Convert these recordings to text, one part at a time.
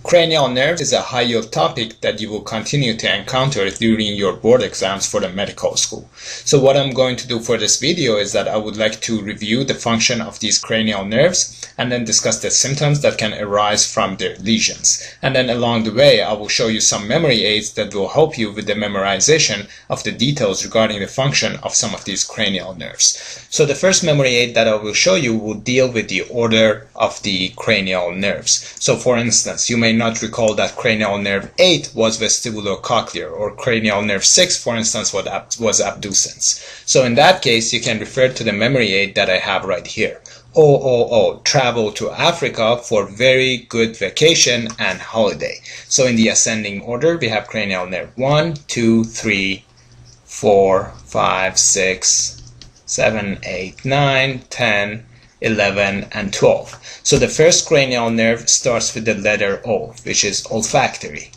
Cranial nerve is a high-yield topic that you will continue to encounter during your board exams for the medical school. So what I'm going to do for this video is that I would like to review the function of these cranial nerves and then discuss the symptoms that can arise from their lesions. And then along the way, I will show you some memory aids that will help you with the memorization of the details regarding the function of some of these cranial nerves. So the first memory aid that I will show you will deal with the order of the cranial nerves. So for instance, you may not recall that cranial nerve 8 was vestibulocochlear, or cranial nerve 6, for instance, was abducens. So in that case, you can refer to the memory aid that I have right here. Travel to Africa for very good vacation and holiday. So in the ascending order, we have cranial nerve 1, 2, 3, 4, 5, 6, 7, 8, 9, 10, 11, and 12. So the first cranial nerve starts with the letter O, which is olfactory.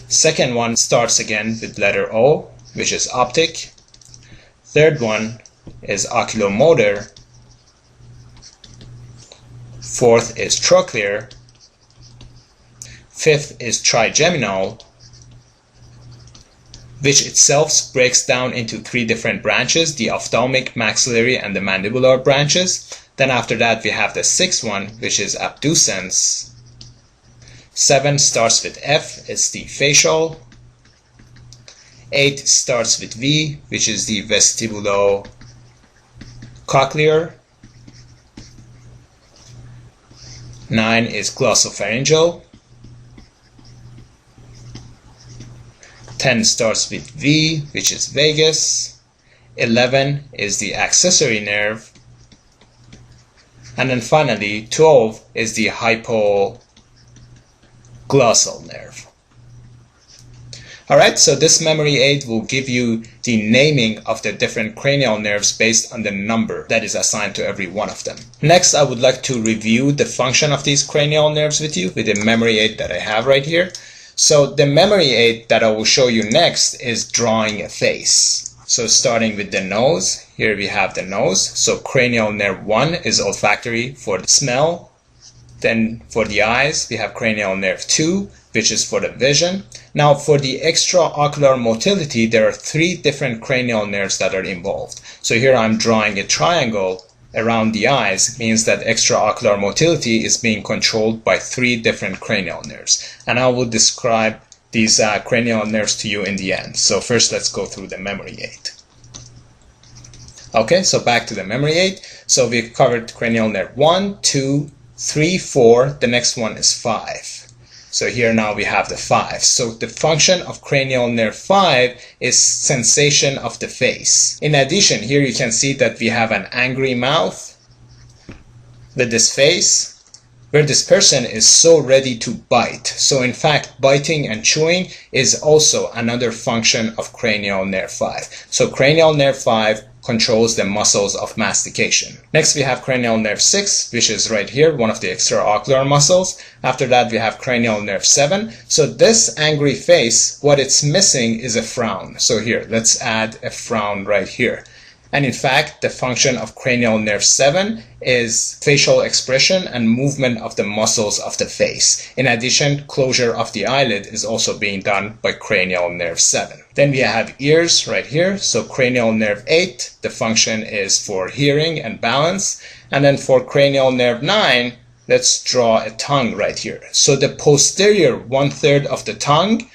Second one starts again with letter O, which is optic. Third one is oculomotor. Fourth is trochlear. Fifth is trigeminal, which itself breaks down into 3 different branches, the ophthalmic, maxillary, and the mandibular branches. Then after that we have the 6th one, which is abducens. 7 starts with F, it's the facial. 8 starts with V, which is the vestibulocochlear. 9 is glossopharyngeal. 10 starts with V, which is vagus. 11 is the accessory nerve. And then finally, 12 is the hypoglossal nerve. Alright, so this memory aid will give you the naming of the different cranial nerves based on the number that is assigned to every one of them. Next, I would like to review the function of these cranial nerves with you with the memory aid that I have right here. So the memory aid that I will show you next is drawing a face. So starting with the nose, here we have the nose. So cranial nerve 1 is olfactory for the smell. Then for the eyes, we have cranial nerve 2, which is for the vision. Now for the extraocular motility, there are 3 different cranial nerves that are involved. So here I'm drawing a triangle around the eyes. It means that extraocular motility is being controlled by 3 different cranial nerves. And I will describe these cranial nerves to you in the end. So first let's go through the memory aid. Okay, so back to the memory aid. So we've covered cranial nerve 1, 2, 3, 4. The next one is 5. So here now we have the 5. So the function of cranial nerve 5 is sensation of the face. In addition, here you can see that we have an angry mouth with this face, where this person is so ready to bite. So in fact, biting and chewing is also another function of cranial nerve 5. So cranial nerve 5 controls the muscles of mastication. Next we have cranial nerve 6, which is right here, one of the extraocular muscles. After that we have cranial nerve 7. So this angry face, what it's missing is a frown. So here, let's add a frown right here. And in fact, the function of cranial nerve 7 is facial expression and movement of the muscles of the face. In addition, closure of the eyelid is also being done by cranial nerve 7. Then we have ears right here. So cranial nerve 8, the function is for hearing and balance. And then for cranial nerve 9, let's draw a tongue right here. So the posterior 1/3 of the tongue,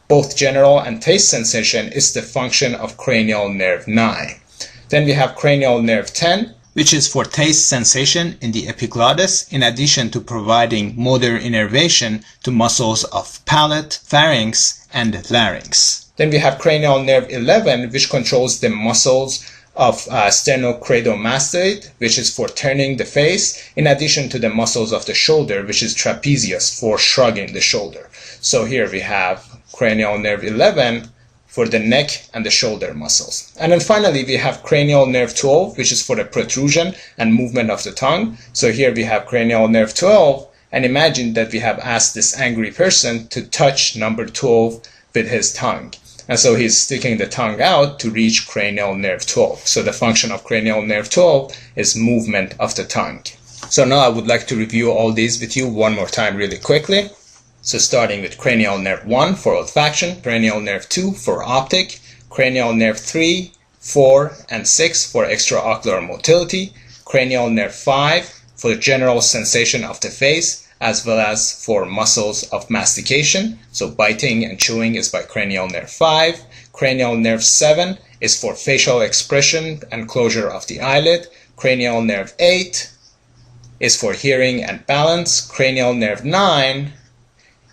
both general and taste sensation, is the function of cranial nerve 9. Then we have cranial nerve 10, which is for taste sensation in the epiglottis, in addition to providing motor innervation to muscles of palate, pharynx, and larynx. Then we have cranial nerve 11, which controls the muscles of sternocleidomastoid, which is for turning the face, in addition to the muscles of the shoulder, which is trapezius, for shrugging the shoulder. So here we have cranial nerve 11 for the neck and the shoulder muscles. And then finally we have cranial nerve 12, which is for the protrusion and movement of the tongue. So here we have cranial nerve 12, and imagine that we have asked this angry person to touch number 12 with his tongue. And so he's sticking the tongue out to reach cranial nerve 12. So the function of cranial nerve 12 is movement of the tongue. So now I would like to review all these with you one more time really quickly. So starting with cranial nerve 1 for olfaction, cranial nerve 2 for optic, cranial nerve 3, 4, and 6 for extraocular motility, cranial nerve 5 for general sensation of the face, as well as for muscles of mastication. So biting and chewing is by cranial nerve 5. Cranial nerve 7 is for facial expression and closure of the eyelid. Cranial nerve 8 is for hearing and balance. Cranial nerve 9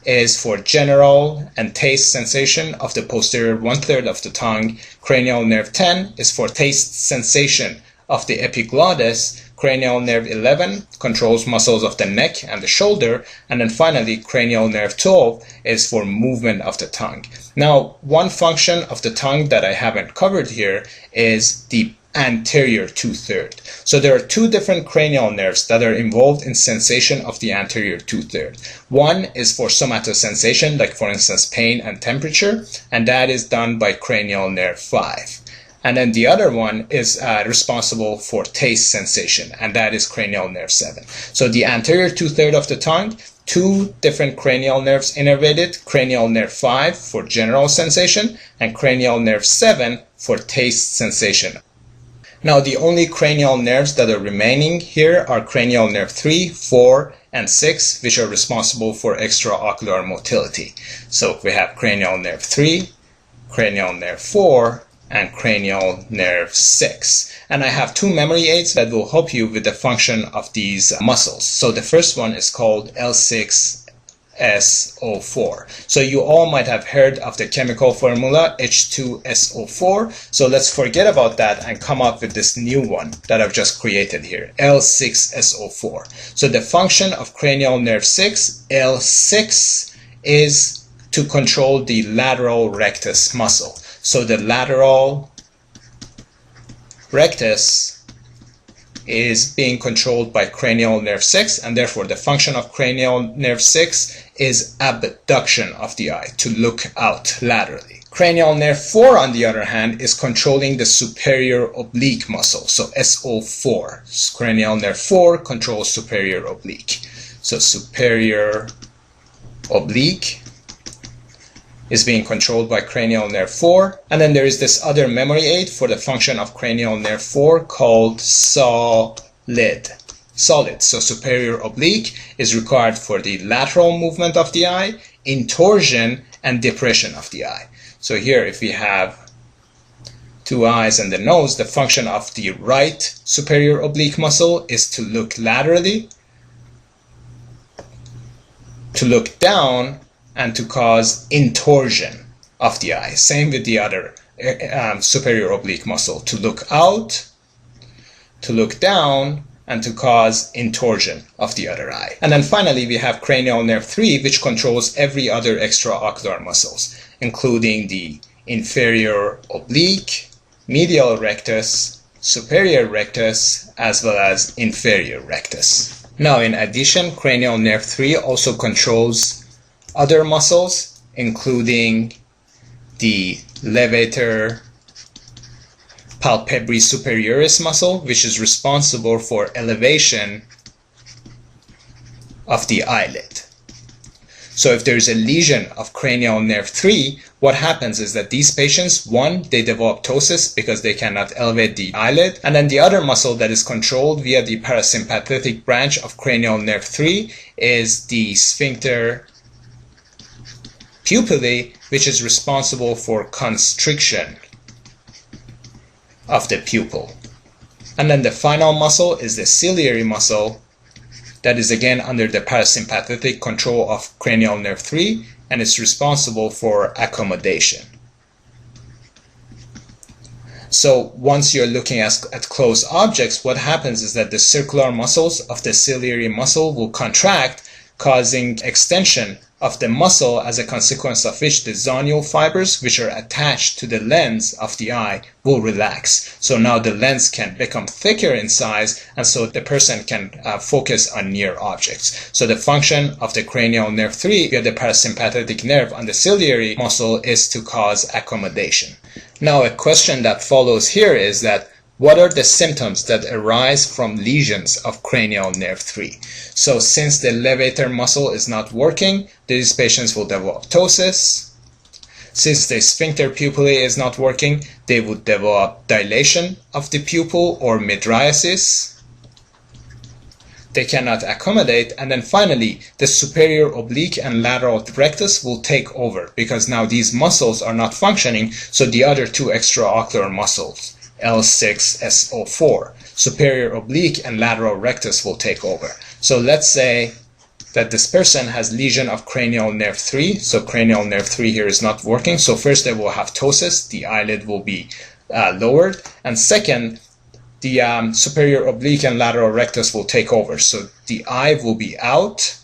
is for general and taste sensation of the posterior 1/3 of the tongue. Cranial nerve 10 is for taste sensation of the epiglottis. Cranial nerve 11 controls muscles of the neck and the shoulder. And then finally, cranial nerve 12 is for movement of the tongue. Now, one function of the tongue that I haven't covered here is the anterior 2/3. So there are two different cranial nerves that are involved in sensation of the anterior 2/3. One is for somatosensation, like for instance pain and temperature, and that is done by cranial nerve 5. And then the other one is responsible for taste sensation, and that is cranial nerve 7. So the anterior 2/3 of the tongue, two different cranial nerves innervated, cranial nerve 5 for general sensation, and cranial nerve 7 for taste sensation. Now the only cranial nerves that are remaining here are cranial nerve 3, 4, and 6, which are responsible for extraocular motility. So we have cranial nerve 3, cranial nerve 4, and cranial nerve 6. And I have two memory aids that will help you with the function of these muscles. So the first one is called L6SO4. So you all might have heard of the chemical formula H2SO4. So let's forget about that and come up with this new one that I've just created here, L6SO4. So the function of cranial nerve 6, L6, is to control the lateral rectus muscle. So the lateral rectus is being controlled by cranial nerve 6, and therefore the function of cranial nerve 6 is abduction of the eye, to look out laterally. Cranial nerve 4, on the other hand, is controlling the superior oblique muscle, so SO4. Cranial nerve 4 controls superior oblique. So superior oblique is being controlled by cranial nerve 4. And then there is this other memory aid for the function of cranial nerve 4 called solid. So superior oblique is required for the lateral movement of the eye, intorsion, and depression of the eye. So here, if we have two eyes and the nose, the function of the right superior oblique muscle is to look laterally, to look down, and to cause intorsion of the eye. Same with the other superior oblique muscle, to look out, to look down, and to cause intorsion of the other eye. And then finally, we have cranial nerve 3, which controls every other extraocular muscles, including the inferior oblique, medial rectus, superior rectus, as well as inferior rectus. Now, in addition, cranial nerve 3 also controls other muscles, including the levator palpebrae superioris muscle, which is responsible for elevation of the eyelid. So if there is a lesion of cranial nerve 3, what happens is that these patients, one, they develop ptosis because they cannot elevate the eyelid, and then the other muscle that is controlled via the parasympathetic branch of cranial nerve 3 is the sphincter pupillae, which is responsible for constriction of the pupil. And then the final muscle is the ciliary muscle that is again under the parasympathetic control of cranial nerve 3, and it's responsible for accommodation. So once you're looking at close objects, what happens is that the circular muscles of the ciliary muscle will contract, causing extension of the muscle, as a consequence of which the zonual fibers, which are attached to the lens of the eye, will relax. So now the lens can become thicker in size, and so the person can focus on near objects. So the function of the cranial nerve 3 via the parasympathetic nerve on the ciliary muscle is to cause accommodation. Now a question that follows here is that what are the symptoms that arise from lesions of cranial nerve 3? So since the levator muscle is not working, these patients will develop ptosis. Since the sphincter pupillae is not working, they would develop dilation of the pupil or mydriasis. They cannot accommodate, and then finally the superior oblique and lateral rectus will take over because now these muscles are not functioning, so the other two extraocular muscles, L6, SO4, superior oblique and lateral rectus will take over. So let's say that this person has lesion of cranial nerve 3, so cranial nerve 3 here is not working, so first they will have ptosis, the eyelid will be lowered, and second, the superior oblique and lateral rectus will take over. So the eye will be out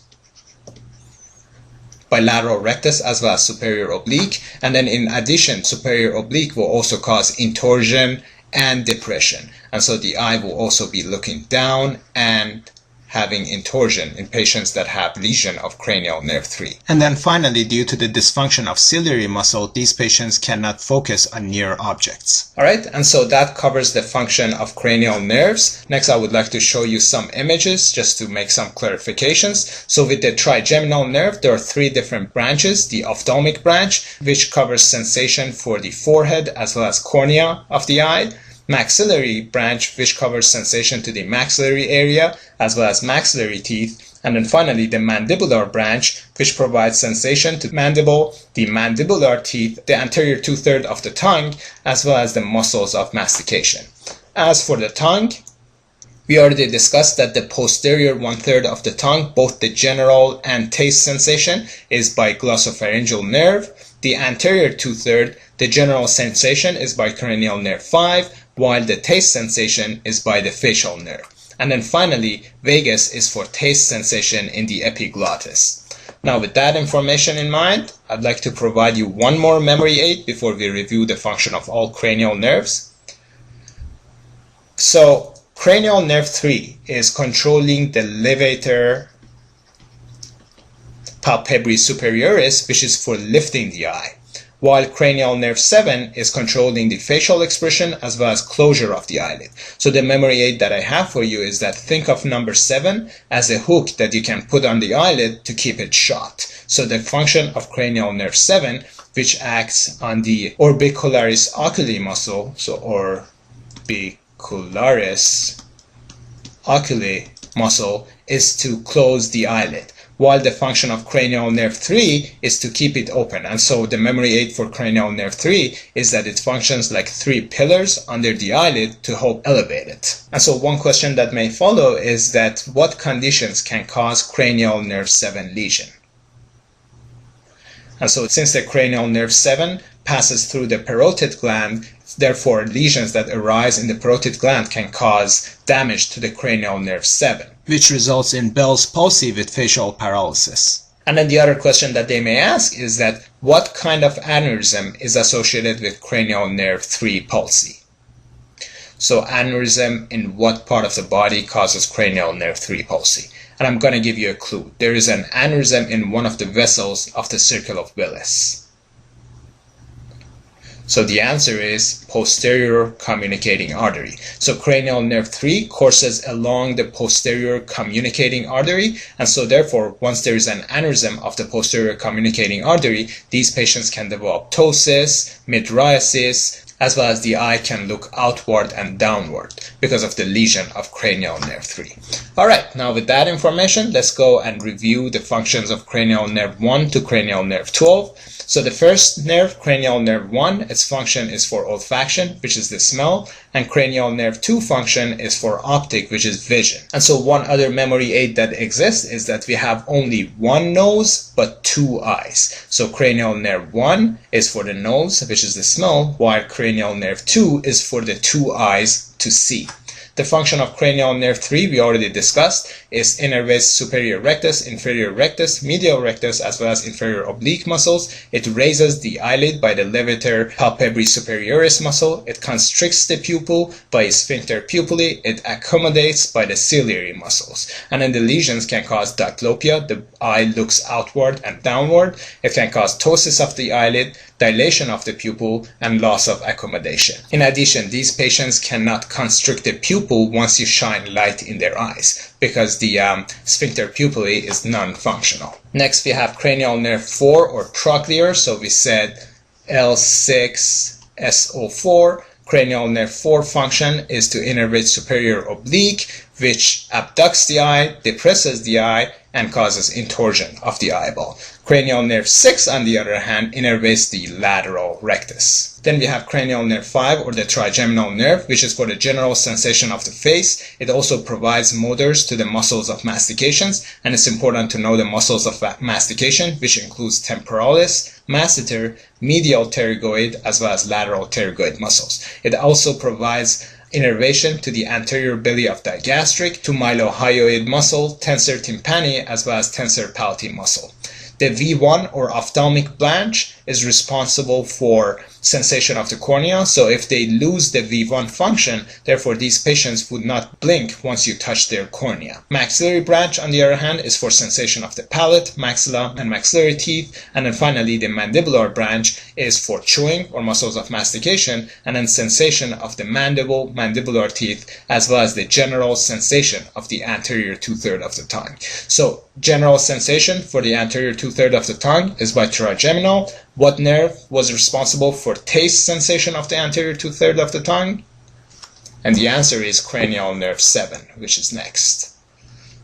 by lateral rectus as well as superior oblique. And then in addition, superior oblique will also cause intorsion and depression. And so the eye will also be looking down and having intorsion in patients that have lesion of cranial nerve 3. And then finally, due to the dysfunction of ciliary muscle, these patients cannot focus on near objects. Alright, and so that covers the function of cranial nerves. Next, I would like to show you some images just to make some clarifications. So with the trigeminal nerve, there are three different branches. The ophthalmic branch, which covers sensation for the forehead as well as cornea of the eye. Maxillary branch, which covers sensation to the maxillary area as well as maxillary teeth, and then finally the mandibular branch, which provides sensation to mandible, the mandibular teeth, the anterior 2/3 of the tongue, as well as the muscles of mastication. As for the tongue, we already discussed that the posterior 1/3 of the tongue, both the general and taste sensation, is by glossopharyngeal nerve. The anterior 2/3, the general sensation, is by cranial nerve 5, while the taste sensation is by the facial nerve. And then finally, vagus is for taste sensation in the epiglottis. Now with that information in mind, I'd like to provide you one more memory aid before we review the function of all cranial nerves. So cranial nerve 3 is controlling the levator palpebrae superioris, which is for lifting the eye, while cranial nerve 7 is controlling the facial expression as well as closure of the eyelid. So the memory aid that I have for you is that think of number 7 as a hook that you can put on the eyelid to keep it shut. So the function of cranial nerve 7, which acts on the orbicularis oculi muscle, so orbicularis oculi muscle, is to close the eyelid, while the function of cranial nerve 3 is to keep it open. And so the memory aid for cranial nerve 3 is that it functions like 3 pillars under the eyelid to help elevate it. And so one question that may follow is that what conditions can cause cranial nerve 7 lesion? And so since the cranial nerve 7 passes through the parotid gland, therefore lesions that arise in the parotid gland can cause damage to the cranial nerve 7, which results in Bell's palsy with facial paralysis. And then the other question that they may ask is that what kind of aneurysm is associated with cranial nerve 3 palsy? So aneurysm in what part of the body causes cranial nerve 3 palsy? And I'm going to give you a clue. There is an aneurysm in one of the vessels of the circle of Willis. So the answer is posterior communicating artery. So cranial nerve 3 courses along the posterior communicating artery, and so therefore once there is an aneurysm of the posterior communicating artery, these patients can develop ptosis, mydriasis, as well as the eye can look outward and downward because of the lesion of cranial nerve 3. Alright, now with that information, let's go and review the functions of cranial nerve 1 to cranial nerve 12. So the first nerve, cranial nerve 1, its function is for olfaction, which is the smell, and cranial nerve 2 function is for optic, which is vision. And so one other memory aid that exists is that we have only one nose but 2 eyes. So cranial nerve 1 is for the nose, which is the smell, while cranial nerve 2 is for the 2 eyes to see. The function of cranial nerve 3 we already discussed is innervates superior rectus, inferior rectus, medial rectus, as well as inferior oblique muscles. It raises the eyelid by the levator palpebris superioris muscle. It constricts the pupil by sphincter pupillae. It accommodates by the ciliary muscles. And then the lesions can cause diplopia. The eye looks outward and downward. It can cause ptosis of the eyelid, dilation of the pupil, and loss of accommodation. In addition, these patients cannot constrict the pupil once you shine light in their eyes because the sphincter pupillae is non-functional. Next, we have cranial nerve 4 or trochlear. So we said L6SO4. Cranial nerve 4 function is to innervate superior oblique, which abducts the eye, depresses the eye, and causes intorsion of the eyeball. Cranial nerve 6, on the other hand, innervates the lateral rectus. Then we have cranial nerve 5 or the trigeminal nerve, which is for the general sensation of the face. It also provides motors to the muscles of mastications, and it's important to know the muscles of mastication, which includes temporalis, masseter, medial pterygoid, as well as lateral pterygoid muscles. It also provides innervation to the anterior belly of digastric, to mylohyoid muscle, tensor tympani, as well as tensor palati muscle. The V1 or ophthalmic branch is responsible for sensation of the cornea. So if they lose the V1 function, therefore these patients would not blink once you touch their cornea. Maxillary branch, on the other hand, is for sensation of the palate, maxilla, and maxillary teeth. And then finally, the mandibular branch is for chewing or muscles of mastication, and then sensation of the mandible, mandibular teeth, as well as the general sensation of the anterior two-thirds of the tongue. So general sensation for the anterior two-thirds of the tongue is by trigeminal. What nerve was responsible for taste sensation of the anterior two-thirds of the tongue? And the answer is cranial nerve 7, which is next.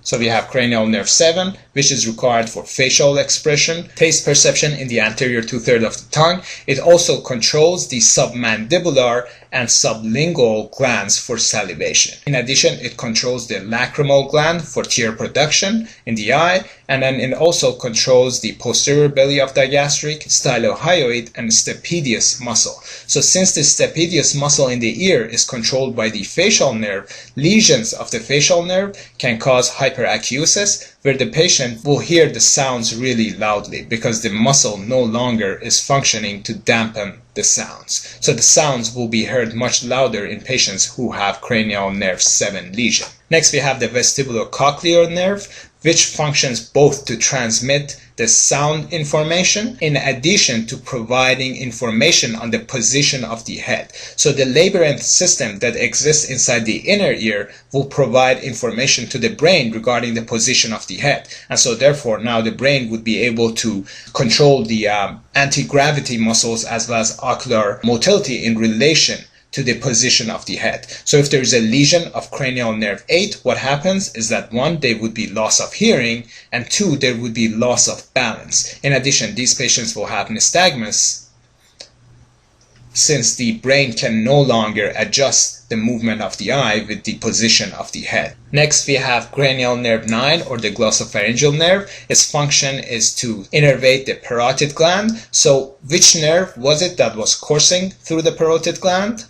So we have cranial nerve 7, which is required for facial expression, taste perception in the anterior two-thirds of the tongue. It also controls the submandibular and sublingual glands for salivation. In addition, it controls the lacrimal gland for tear production in the eye, and then it also controls the posterior belly of digastric, stylohyoid, and stapedius muscle. So since the stapedius muscle in the ear is controlled by the facial nerve, lesions of the facial nerve can cause hyperacusis, where the patient will hear the sounds really loudly because the muscle no longer is functioning to dampen the sounds. So the sounds will be heard much louder in patients who have cranial nerve 7 lesion. Next, we have the vestibulocochlear nerve, which functions both to transmit the sound information in addition to providing information on the position of the head. So the labyrinth system that exists inside the inner ear will provide information to the brain regarding the position of the head. And so therefore now the brain would be able to control the anti-gravity muscles as well as ocular motility in relation to the position of the head. So if there is a lesion of cranial nerve 8, what happens is that 1, there would be loss of hearing, and 2, there would be loss of balance. In addition, these patients will have nystagmus since the brain can no longer adjust the movement of the eye with the position of the head. Next, we have cranial nerve 9 or the glossopharyngeal nerve. Its function is to innervate the parotid gland. So which nerve was it that was coursing through the parotid gland?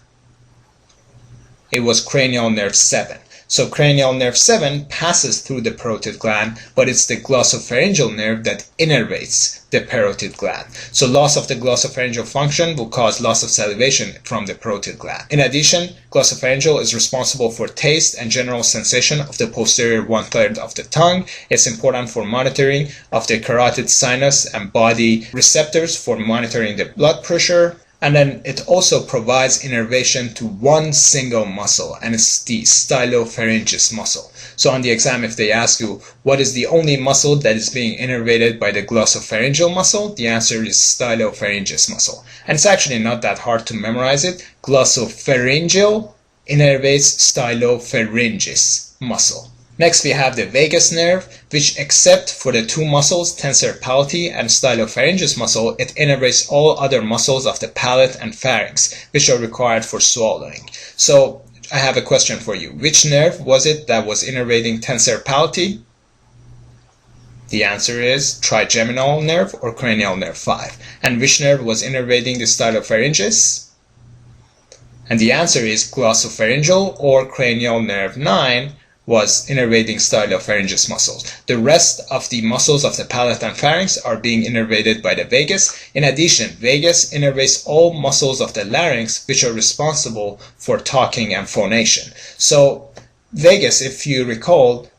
It was cranial nerve 7. So cranial nerve 7 passes through the parotid gland, but it's the glossopharyngeal nerve that innervates the parotid gland. So loss of the glossopharyngeal function will cause loss of salivation from the parotid gland. In addition, glossopharyngeal is responsible for taste and general sensation of the posterior one-third of the tongue. It's important for monitoring of the carotid, sinus, and body receptors for monitoring the blood pressure. And then it also provides innervation to one single muscle, and it's the stylopharyngeus muscle. So on the exam, if they ask you, what is the only muscle that is being innervated by the glossopharyngeal muscle? The answer is stylopharyngeus muscle. And it's actually not that hard to memorize it. Glossopharyngeal innervates stylopharyngeus muscle. Next, we have the vagus nerve, which except for the two muscles, tensor palati and stylopharyngeus muscle, it innervates all other muscles of the palate and pharynx, which are required for swallowing. So I have a question for you. Which nerve was it that was innervating tensor palati? The answer is trigeminal nerve or cranial nerve 5. And which nerve was innervating the stylopharyngeus? And the answer is glossopharyngeal or cranial nerve 9 was innervating stylopharyngeus muscles. The rest of the muscles of the palate and pharynx are being innervated by the vagus. In addition, vagus innervates all muscles of the larynx, which are responsible for talking and phonation. So vagus, if you recall,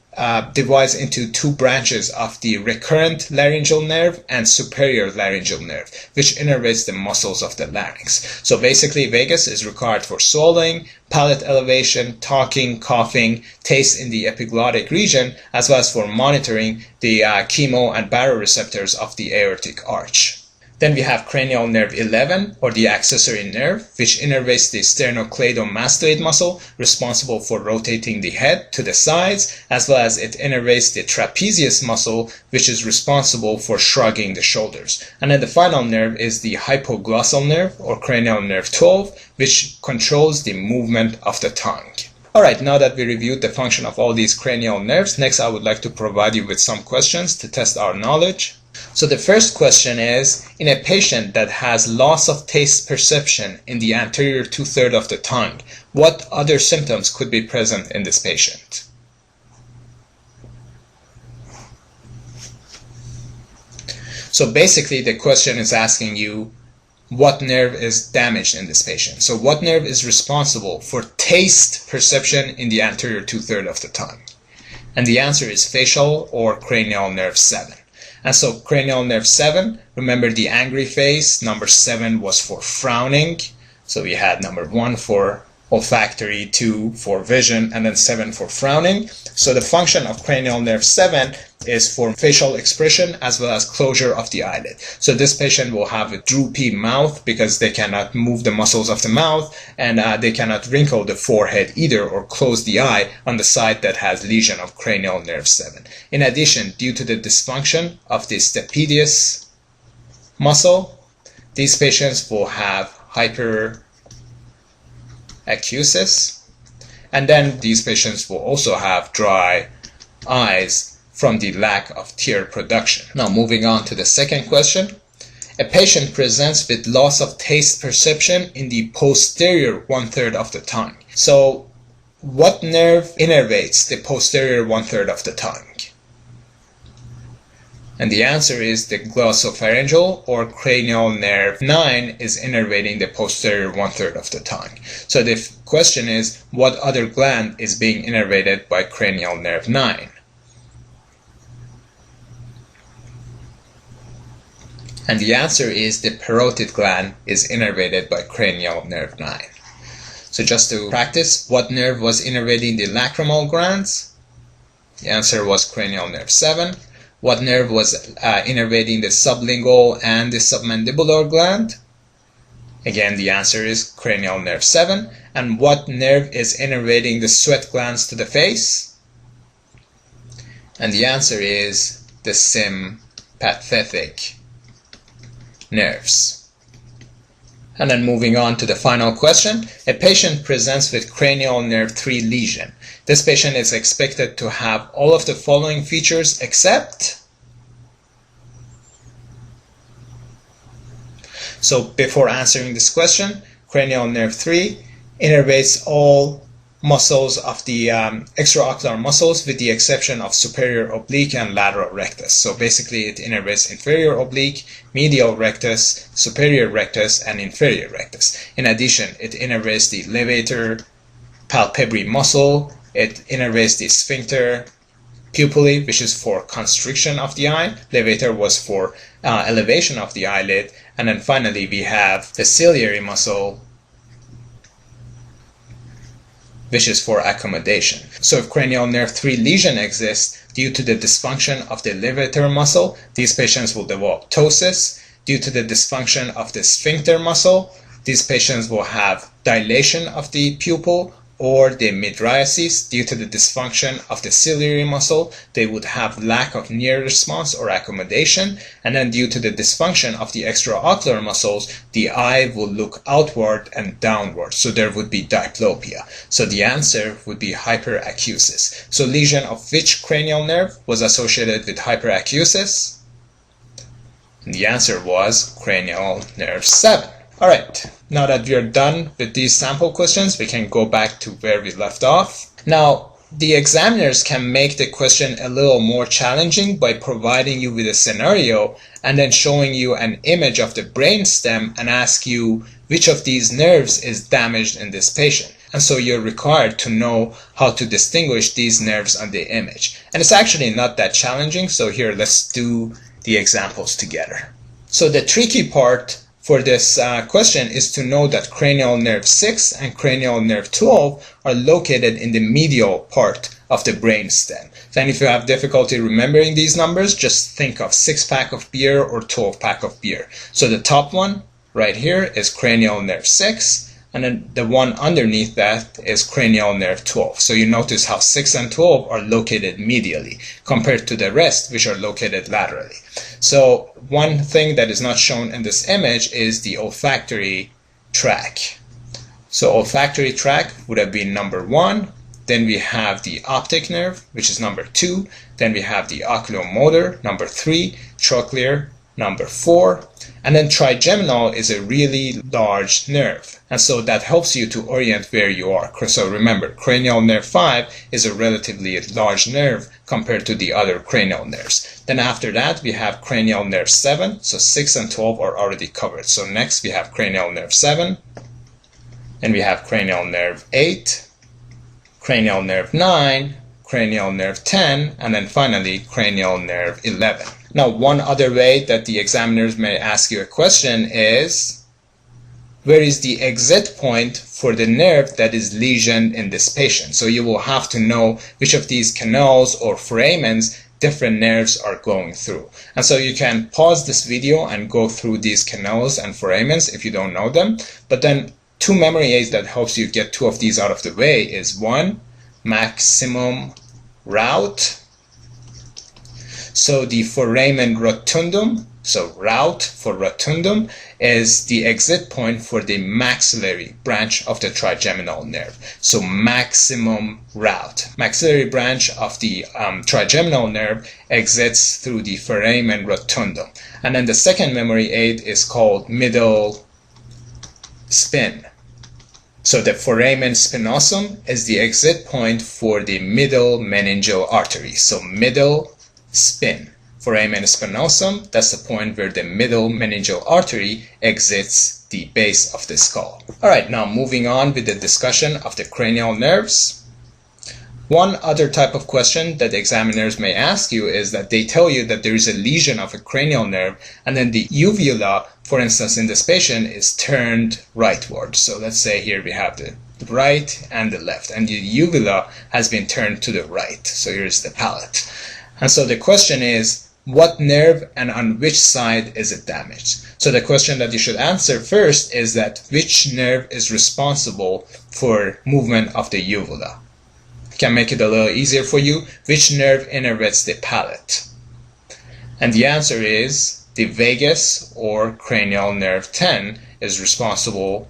divides into two branches of the recurrent laryngeal nerve and superior laryngeal nerve, which innervates the muscles of the larynx. So basically, vagus is required for swallowing, palate elevation, talking, coughing, taste in the epiglottic region, as well as for monitoring the chemo and baroreceptors of the aortic arch. Then we have cranial nerve 11, or the accessory nerve, which innervates the sternocleidomastoid muscle, responsible for rotating the head to the sides, as well as it innervates the trapezius muscle, which is responsible for shrugging the shoulders. And then the final nerve is the hypoglossal nerve, or cranial nerve 12, which controls the movement of the tongue. Alright, now that we reviewed the function of all these cranial nerves, next I would like to provide you with some questions to test our knowledge. So the first question is, in a patient that has loss of taste perception in the anterior two-thirds of the tongue, what other symptoms could be present in this patient? So basically the question is asking you what nerve is damaged in this patient. So what nerve is responsible for taste perception in the anterior two-thirds of the tongue? And the answer is facial or cranial nerve 7. And so cranial nerve 7, remember the angry face, number 7 was for frowning. So we had number 1 for olfactory, 2 for vision, and then 7 for frowning. So the function of cranial nerve 7 is for facial expression as well as closure of the eyelid. So this patient will have a droopy mouth because they cannot move the muscles of the mouth, and they cannot wrinkle the forehead either or close the eye on the side that has lesion of cranial nerve 7. In addition, due to the dysfunction of the stapedius muscle, these patients will have hyperacusis, and then these patients will also have dry eyes from the lack of tear production. Now moving on to the second question. A patient presents with loss of taste perception in the posterior one-third of the tongue. So what nerve innervates the posterior one-third of the tongue? And the answer is the glossopharyngeal or cranial nerve 9 is innervating the posterior one-third of the tongue. So the question is, what other gland is being innervated by cranial nerve 9? And the answer is the parotid gland is innervated by cranial nerve 9. So just to practice, what nerve was innervating the lacrimal glands? The answer was cranial nerve 7. What nerve was innervating the sublingual and the submandibular gland? Again, the answer is cranial nerve 7. And what nerve is innervating the sweat glands to the face? And the answer is the sympathetic nerves. And then moving on to the final question. A patient presents with cranial nerve 3 lesion. This patient is expected to have all of the following features except. So before answering this question, cranial nerve 3 innervates all muscles of the extraocular muscles with the exception of superior oblique and lateral rectus. So basically it innervates inferior oblique, medial rectus, superior rectus, and inferior rectus. In addition, it innervates the levator palpebrae muscle, it innervates the sphincter pupillae, which is for constriction of the eye. Levator was for elevation of the eyelid. And then finally we have the ciliary muscle, which is for accommodation. So if cranial nerve 3 lesion exists due to the dysfunction of the levator muscle, these patients will develop ptosis. Due to the dysfunction of the sphincter muscle, these patients will have dilation of the pupil or the mydriasis. Due to the dysfunction of the ciliary muscle, they would have lack of near response or accommodation. And then due to the dysfunction of the extraocular muscles, the eye will look outward and downward. So there would be diplopia. So the answer would be hyperacusis. So lesion of which cranial nerve was associated with hyperacusis? And the answer was cranial nerve 7. Alright, now that we are done with these sample questions, we can go back to where we left off. Now, the examiners can make the question a little more challenging by providing you with a scenario and then showing you an image of the brainstem and ask you which of these nerves is damaged in this patient. And so you're required to know how to distinguish these nerves on the image. And it's actually not that challenging, so here let's do the examples together. So the tricky part for this question is to know that cranial nerve 6 and cranial nerve 12 are located in the medial part of the brainstem. And if you have difficulty remembering these numbers, just think of 6-pack of beer or 12-pack of beer. So the top one right here is cranial nerve 6, and then the one underneath that is cranial nerve 12. So you notice how 6 and 12 are located medially compared to the rest, which are located laterally. So one thing that is not shown in this image is the olfactory tract. So olfactory tract would have been number 1. Then we have the optic nerve, which is number 2. Then we have the oculomotor, number 3. Trochlear, number 4. And then trigeminal is a really large nerve. And so that helps you to orient where you are. So remember, cranial nerve 5 is a relatively large nerve compared to the other cranial nerves. Then after that, we have cranial nerve 7. So 6 and 12 are already covered. So next we have cranial nerve 7. Then we have cranial nerve 8, cranial nerve 9, cranial nerve 10, and then finally cranial nerve 11. Now, one other way that the examiners may ask you a question is, where is the exit point for the nerve that is lesioned in this patient? So you will have to know which of these canals or foramens different nerves are going through. And so you can pause this video and go through these canals and foramens if you don't know them. But then two memory aids that helps you get two of these out of the way is 1, maximum route. So the foramen rotundum, so route for rotundum, is the exit point for the maxillary branch of the trigeminal nerve. So maximum route. Maxillary branch of the trigeminal nerve exits through the foramen rotundum. And then the second memory aid is called middle spin. So the foramen spinosum is the exit point for the middle meningeal artery. So middle spin. Foramen spinosum, that's the point where the middle meningeal artery exits the base of the skull. Alright, now moving on with the discussion of the cranial nerves. One other type of question that examiners may ask you is that they tell you that there is a lesion of a cranial nerve and then the uvula, for instance in this patient, is turned rightward. So let's say here we have the right and the left, and the uvula has been turned to the right. So here's the palate. And so the question is, what nerve and on which side is it damaged? So the question that you should answer first is that which nerve is responsible for movement of the uvula? I can make it a little easier for you. Which nerve innervates the palate? And the answer is the vagus or cranial nerve 10 is responsible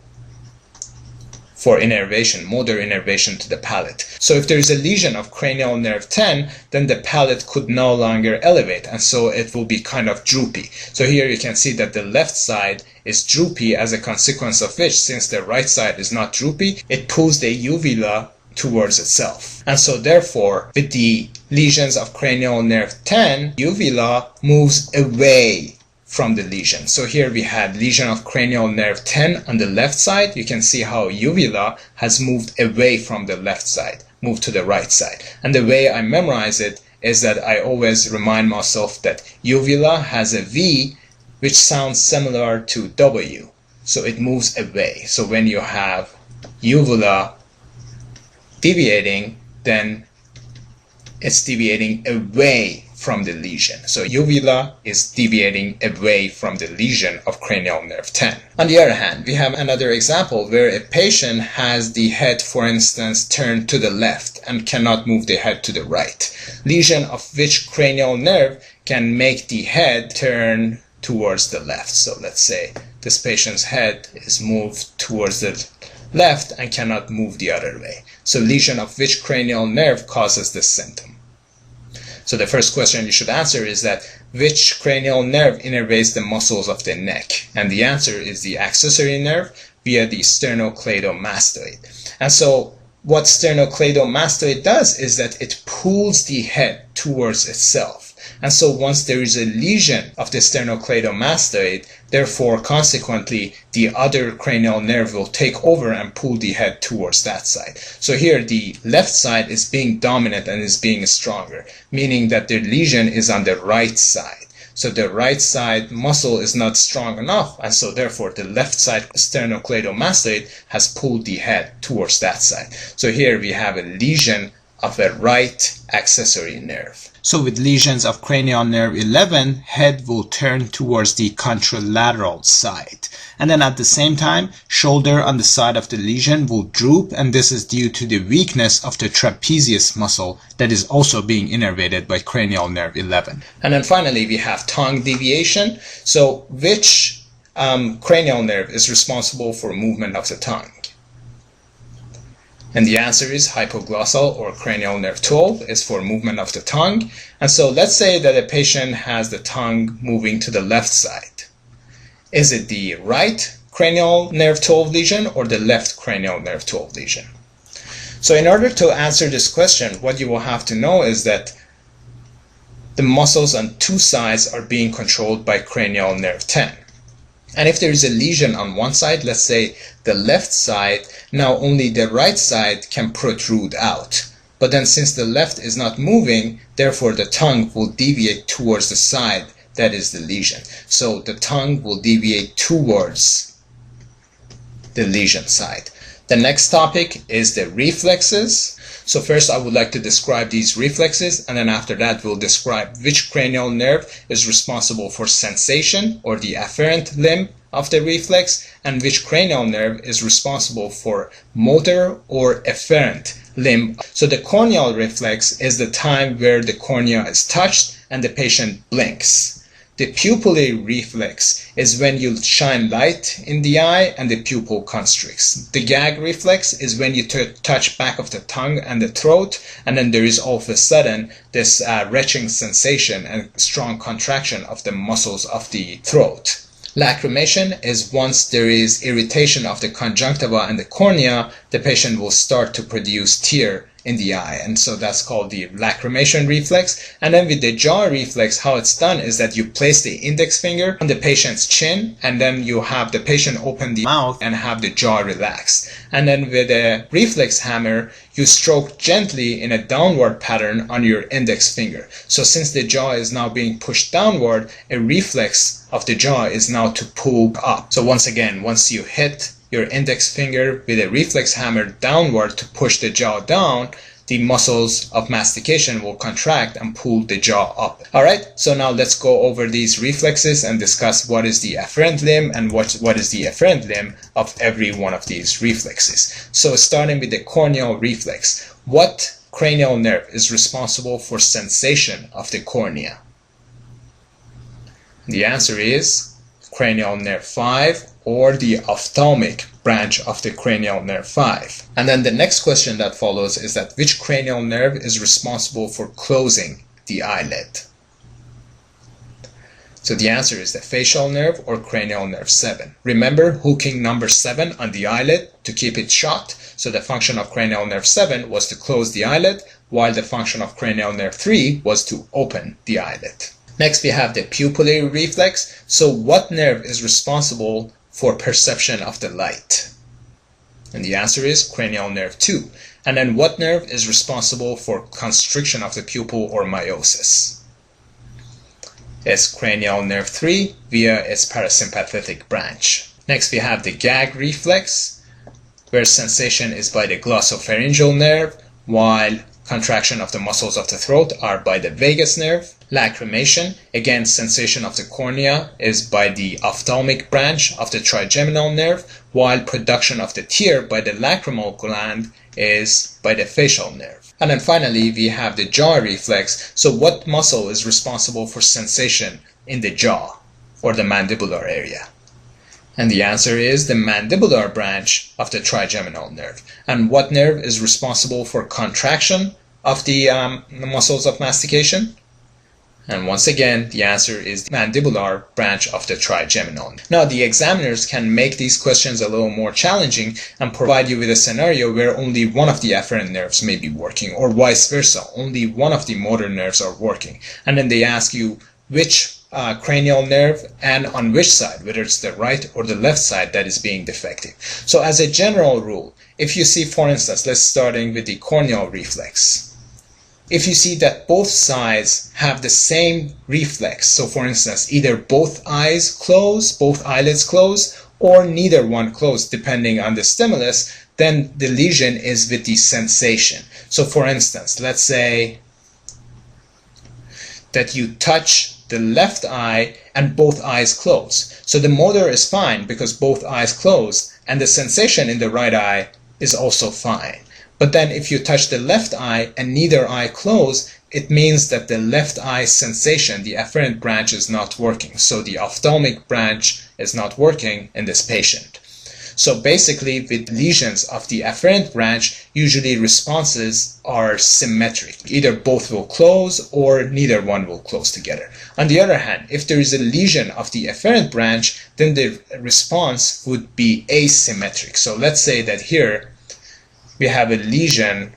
for innervation, motor innervation to the palate. So if there is a lesion of cranial nerve 10, then the palate could no longer elevate, and so it will be kind of droopy. So here you can see that the left side is droopy, as a consequence of which, since the right side is not droopy, it pulls the uvula towards itself. And so therefore, with the lesions of cranial nerve 10, uvula moves away from the lesion. So here we had lesion of cranial nerve 10 on the left side. You can see how uvula has moved away from the left side, moved to the right side. And the way I memorize it is that I always remind myself that uvula has a V which sounds similar to W. So it moves away. So when you have uvula deviating, then it's deviating away from the lesion. So uvula is deviating away from the lesion of cranial nerve 10. On the other hand, we have another example where a patient has the head, for instance, turned to the left and cannot move the head to the right. Lesion of which cranial nerve can make the head turn towards the left. So let's say this patient's head is moved towards the left and cannot move the other way. So lesion of which cranial nerve causes this symptom? So the first question you should answer is that which cranial nerve innervates the muscles of the neck? And the answer is the accessory nerve via the sternocleidomastoid. And so what sternocleidomastoid does is that it pulls the head towards itself. And so once there is a lesion of the sternocleidomastoid, therefore consequently the other cranial nerve will take over and pull the head towards that side. So here the left side is being dominant and is being stronger, meaning that the lesion is on the right side. So the right side muscle is not strong enough, and so therefore the left side sternocleidomastoid has pulled the head towards that side. So here we have a lesion of a right accessory nerve. So with lesions of cranial nerve 11, head will turn towards the contralateral side. And then at the same time, shoulder on the side of the lesion will droop, and this is due to the weakness of the trapezius muscle that is also being innervated by cranial nerve 11. And then finally, we have tongue deviation. So which cranial nerve is responsible for movement of the tongue? And the answer is hypoglossal, or cranial nerve 12 is for movement of the tongue. And so let's say that a patient has the tongue moving to the left side. Is it the right cranial nerve 12 lesion or the left cranial nerve 12 lesion? So in order to answer this question, what you will have to know is that the muscles on two sides are being controlled by cranial nerve 10. And if there is a lesion on one side, let's say the left side, now only the right side can protrude out. But then since the left is not moving, therefore the tongue will deviate towards the side that is the lesion. So the tongue will deviate towards the lesion side. The next topic is the reflexes. So first I would like to describe these reflexes, and then after that we'll describe which cranial nerve is responsible for sensation or the afferent limb of the reflex, and which cranial nerve is responsible for motor or efferent limb. So the corneal reflex is the time where the cornea is touched and the patient blinks. The pupillary reflex is when you shine light in the eye and the pupil constricts. The gag reflex is when you touch back of the tongue and the throat, and then there is all of a sudden this retching sensation and strong contraction of the muscles of the throat. Lacrimation is once there is irritation of the conjunctiva and the cornea, the patient will start to produce tear in the eye, and so that's called the lacrimation reflex. And then with the jaw reflex, how it's done is that you place the index finger on the patient's chin, and then you have the patient open the mouth and have the jaw relax. And then with a reflex hammer, you stroke gently in a downward pattern on your index finger. So since the jaw is now being pushed downward, a reflex of the jaw is now to pull up. So once again, once you hit your index finger with a reflex hammer downward to push the jaw down, the muscles of mastication will contract and pull the jaw up. Alright, so now let's go over these reflexes and discuss what is the afferent limb and what is the efferent limb of every one of these reflexes. So starting with the corneal reflex, what cranial nerve is responsible for sensation of the cornea? The answer is cranial nerve 5, or the ophthalmic branch of the cranial nerve 5. And then the next question that follows is that which cranial nerve is responsible for closing the eyelid? So the answer is the facial nerve, or cranial nerve 7. Remember hooking number 7 on the eyelid to keep it shut. So the function of cranial nerve 7 was to close the eyelid, while the function of cranial nerve 3 was to open the eyelid. Next we have the pupillary reflex. So what nerve is responsible for perception of the light? And the answer is cranial nerve 2. And then what nerve is responsible for constriction of the pupil or miosis? It's cranial nerve 3 via its parasympathetic branch. Next we have the gag reflex, where sensation is by the glossopharyngeal nerve, while contraction of the muscles of the throat are by the vagus nerve. Lacrimation, again sensation of the cornea, is by the ophthalmic branch of the trigeminal nerve, while production of the tear by the lacrimal gland is by the facial nerve. And then finally we have the jaw reflex. So what muscle is responsible for sensation in the jaw or the mandibular area? And the answer is the mandibular branch of the trigeminal nerve. And what nerve is responsible for contraction of the muscles of mastication? And once again, the answer is the mandibular branch of the trigeminal. Now, the examiners can make these questions a little more challenging and provide you with a scenario where only one of the afferent nerves may be working, or vice versa, only one of the motor nerves are working. And then they ask you which cranial nerve and on which side, whether it's the right or the left side that is being defective. So as a general rule, if you see, for instance, let's starting with the corneal reflex. If you see that both sides have the same reflex, so for instance, either both eyes close, both eyelids close, or neither one close, depending on the stimulus, then the lesion is with the sensation. So for instance, let's say that you touch the left eye and both eyes close. So the motor is fine because both eyes close, and the sensation in the right eye is also fine. But then if you touch the left eye and neither eye close, it means that the left eye sensation, the afferent branch, is not working. So the ophthalmic branch is not working in this patient. So basically, with lesions of the afferent branch, usually responses are symmetric. Either both will close or neither one will close together. On the other hand, if there is a lesion of the afferent branch, then the response would be asymmetric. So let's say that here we have a lesion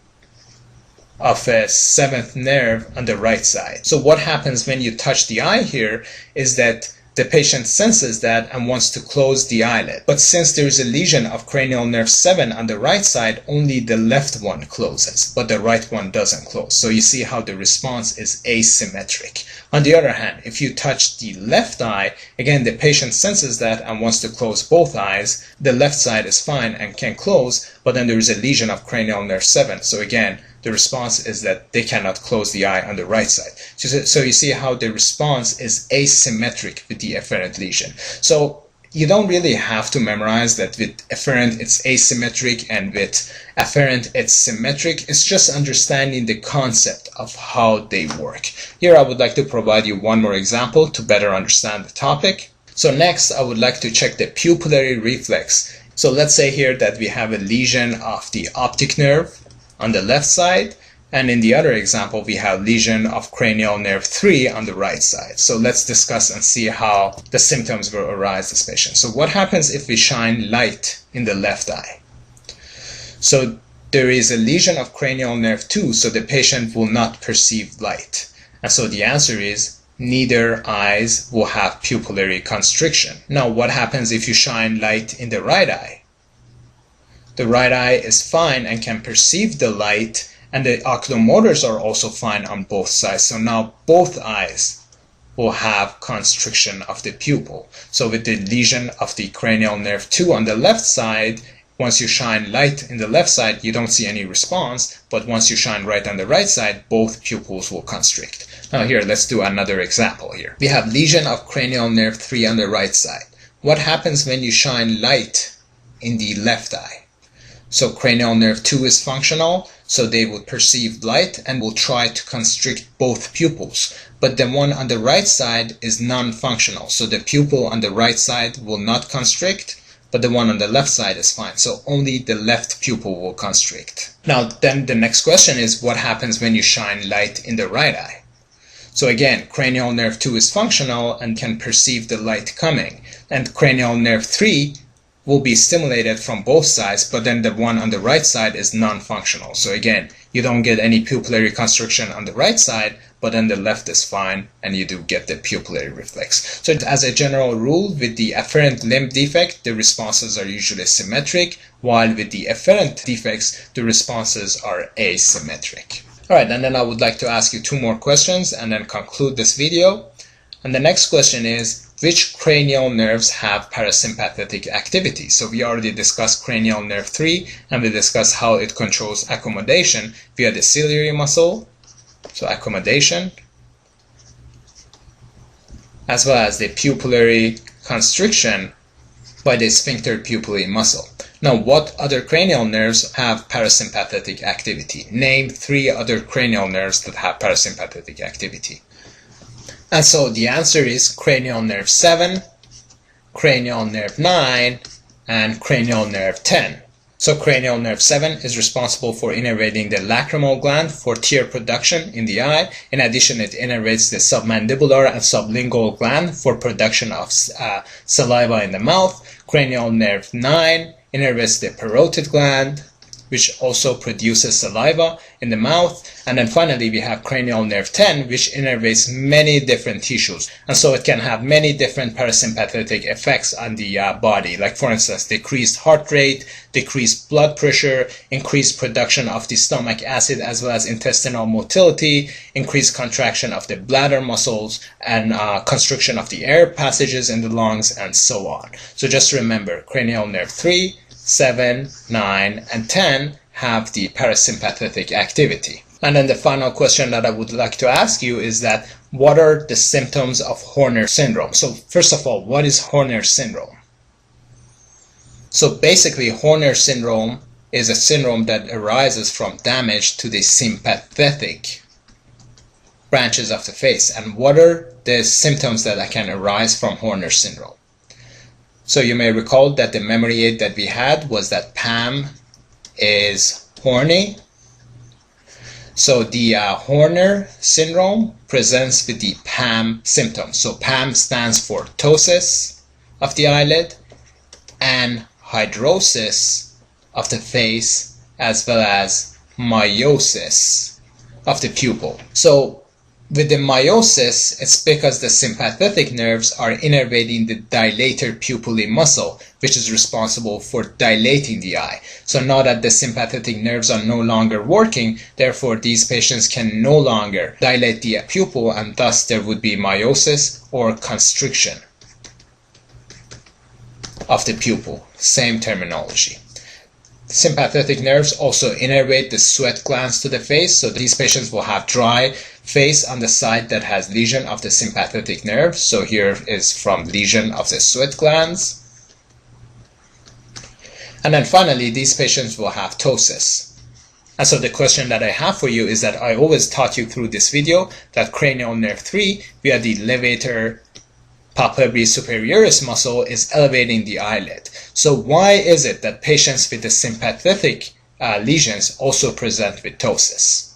of a seventh nerve on the right side. So what happens when you touch the eye here is that the patient senses that and wants to close the eyelid. But since there is a lesion of cranial nerve 7 on the right side, only the left one closes, but the right one doesn't close. So you see how the response is asymmetric. On the other hand, if you touch the left eye, again, the patient senses that and wants to close both eyes. The left side is fine and can close, but then there is a lesion of cranial nerve 7. So again, the response is that they cannot close the eye on the right side. So you see how the response is asymmetric with the afferent lesion. So you don't really have to memorize that with afferent it's asymmetric and with afferent it's symmetric. It's just understanding the concept of how they work. Here I would like to provide you one more example to better understand the topic. So next I would like to check the pupillary reflex. So let's say here that we have a lesion of the optic nerve on the left side, and in the other example we have lesion of cranial nerve 3 on the right side. So let's discuss and see how the symptoms will arise in this patient. So what happens if we shine light in the left eye? So there is a lesion of cranial nerve 2, so the patient will not perceive light. And so the answer is neither eyes will have pupillary constriction. Now what happens if you shine light in the right eye? The right eye is fine and can perceive the light, and the oculomotors are also fine on both sides. So now both eyes will have constriction of the pupil. So with the lesion of the cranial nerve 2 on the left side, once you shine light in the left side, you don't see any response, but once you shine right on the right side, both pupils will constrict. Now here, let's do another example here. We have lesion of cranial nerve 3 on the right side. What happens when you shine light in the left eye? So cranial nerve 2 is functional, so they will perceive light and will try to constrict both pupils. But the one on the right side is non-functional, so the pupil on the right side will not constrict, but the one on the left side is fine. So only the left pupil will constrict. Now then the next question is, what happens when you shine light in the right eye? So again, cranial nerve 2 is functional and can perceive the light coming, and cranial nerve 3 will be stimulated from both sides, but then the one on the right side is non-functional. So again, you don't get any pupillary constriction on the right side, but then the left is fine and you do get the pupillary reflex. So as a general rule, with the afferent limb defect, the responses are usually symmetric, while with the afferent defects, the responses are asymmetric. Alright, and then I would like to ask you 2 more questions and then conclude this video. And the next question is, which cranial nerves have parasympathetic activity? So we already discussed cranial nerve 3, and we discussed how it controls accommodation via the ciliary muscle, so accommodation, as well as the pupillary constriction by the sphincter pupillae muscle. Now, what other cranial nerves have parasympathetic activity? Name 3 other cranial nerves that have parasympathetic activity. And so the answer is cranial nerve 7, cranial nerve 9, and cranial nerve 10. So cranial nerve 7 is responsible for innervating the lacrimal gland for tear production in the eye. In addition, it innervates the submandibular and sublingual gland for production of saliva in the mouth. Cranial nerve 9 innervates the parotid gland, which also produces saliva in the mouth. And then finally, we have cranial nerve 10, which innervates many different tissues. And so it can have many different parasympathetic effects on the body. Like for instance, decreased heart rate, decreased blood pressure, increased production of the stomach acid as well as intestinal motility, increased contraction of the bladder muscles, and constriction of the air passages in the lungs, and so on. So just remember, cranial nerve 3, 7, 9, and 10 have the parasympathetic activity. And then the final question that I would like to ask you is that what are the symptoms of Horner syndrome? So first of all, what is Horner syndrome? So basically, Horner syndrome is a syndrome that arises from damage to the sympathetic branches of the face. And what are the symptoms that can arise from Horner syndrome? So you may recall that the memory aid that we had was that Pam is horny. So the Horner syndrome presents with the PAM symptoms. So PAM stands for ptosis of the eyelid and hydrosis of the face, as well as meiosis of the pupil. So with the meiosis, it's because the sympathetic nerves are innervating the dilator pupillae muscle, which is responsible for dilating the eye. So now that the sympathetic nerves are no longer working, therefore these patients can no longer dilate the pupil, and thus there would be meiosis or constriction of the pupil. Same terminology. Sympathetic nerves also innervate the sweat glands to the face, so these patients will have dry face on the side that has lesion of the sympathetic nerve. So here is from lesion of the sweat glands. And then finally, these patients will have ptosis. And so the question that I have for you is that I always taught you through this video that cranial nerve 3 via the levator palpebrae superioris muscle is elevating the eyelid. So why is it that patients with the sympathetic lesions also present with ptosis?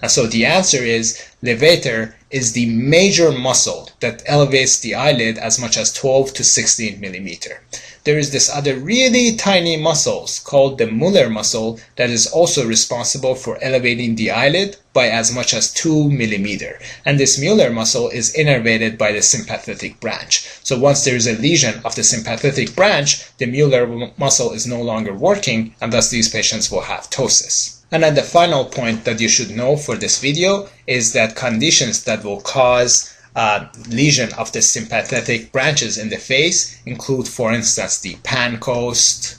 And so the answer is levator is the major muscle that elevates the eyelid as much as 12 to 16 millimeter. There is this other really tiny muscle called the Muller muscle that is also responsible for elevating the eyelid by as much as 2 millimeter. And this Muller muscle is innervated by the sympathetic branch. So once there is a lesion of the sympathetic branch, the Muller muscle is no longer working, and thus these patients will have ptosis. And then the final point that you should know for this video is that conditions that will cause lesion of the sympathetic branches in the face include, for instance, the Pancoast,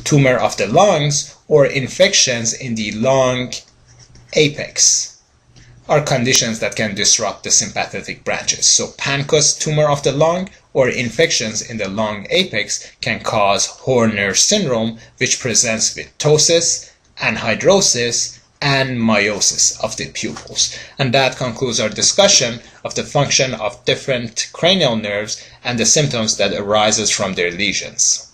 tumor of the lungs, or infections in the lung apex are conditions that can disrupt the sympathetic branches. So Pancoast, tumor of the lung, or infections in the lung apex can cause Horner syndrome, which presents with ptosis, anhidrosis, and meiosis of the pupils. And that concludes our discussion of the function of different cranial nerves and the symptoms that arises from their lesions.